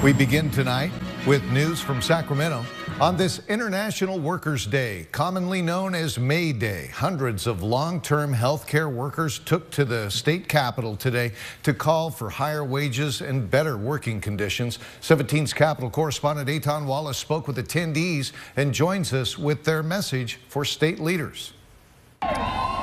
We begin tonight with news from Sacramento. On this International Workers' Day, commonly known as May Day, hundreds of long-term health care workers took to the state capitol today to call for higher wages and better working conditions. 17's Capitol correspondent Eitan Wallace spoke with attendees and joins us with their message for state leaders.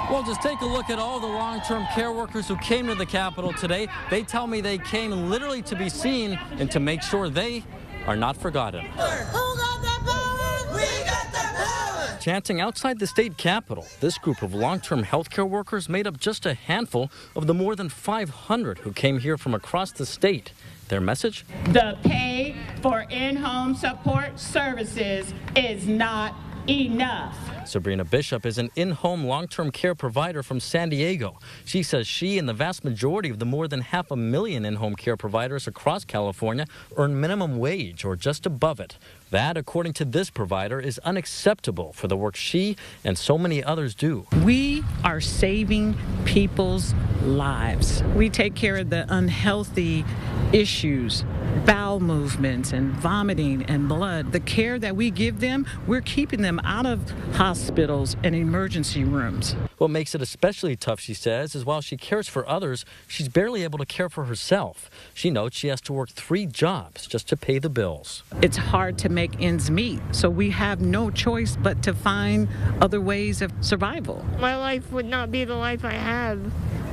Well, just take a look at all the long-term care workers who came to the Capitol today. They tell me they came literally to be seen and to make sure they are not forgotten. Who got that power? We got that power! Chanting outside the state Capitol, this group of long-term health care workers made up just a handful of the more than 500 who came here from across the state. Their message? The pay for in-home support services is not enough. Sabrina Bishop is an in-home long-term care provider from San Diego. She says she and the vast majority of the more than 500,000 in-home care providers across California earn minimum wage or just above it. That, according to this provider, is unacceptable for the work she and so many others do. We are saving people's lives. We take care of the unhealthy issues, bowel movements and vomiting and blood. The care that we give them, we're keeping them out of hospitals and emergency rooms. What makes it especially tough, she says, is while she cares for others, she's barely able to care for herself. She notes she has to work 3 jobs just to pay the bills. It's hard to make ends meet, so we have no choice but to find other ways of survival. My life would not be the life I have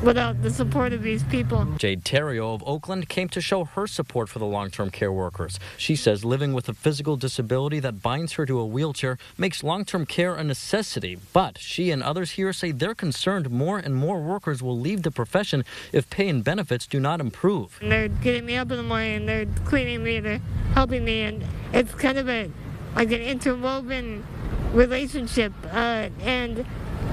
without the support of these people. Jade Terrio of Oakland came to show her support for the long-term care workers. She says living with a physical disability that binds her to a wheelchair makes long-term care a necessity, but she and others here say they're concerned more and more workers will leave the profession if pay and benefits do not improve. And they're getting me up in the morning, and they're cleaning me, they're helping me, and it's kind of like an interwoven relationship, and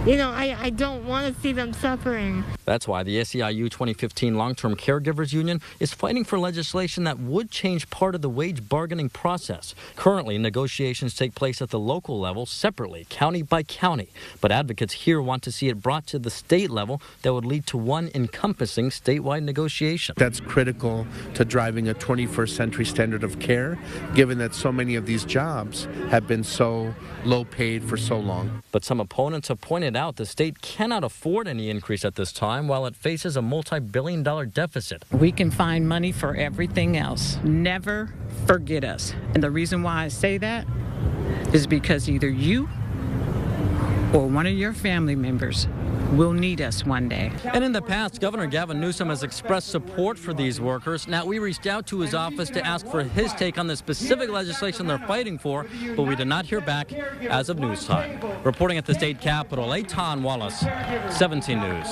you know, I don't want to see them suffering. That's why the SEIU 2015 Long-Term Caregivers Union is fighting for legislation that would change part of the wage bargaining process. Currently, negotiations take place at the local level separately, county by county. But advocates here want to see it brought to the state level that would lead to one encompassing statewide negotiation. That's critical to driving a 21st century standard of care, given that so many of these jobs have been so low paid for so long. But some opponents have pointed out the state cannot afford any increase at this time while it faces a multi-billion-dollar deficit. We can find money for everything else. Never forget us. And the reason why I say that is because either you or one of your family members will need us one day. And in the past, Governor Gavin Newsom has expressed support for these workers. Now, we reached out to his office to ask for his take on the specific legislation they're fighting for, but we did not hear back as of news time. Reporting at the state capitol, Eitan Wallace, 17 News.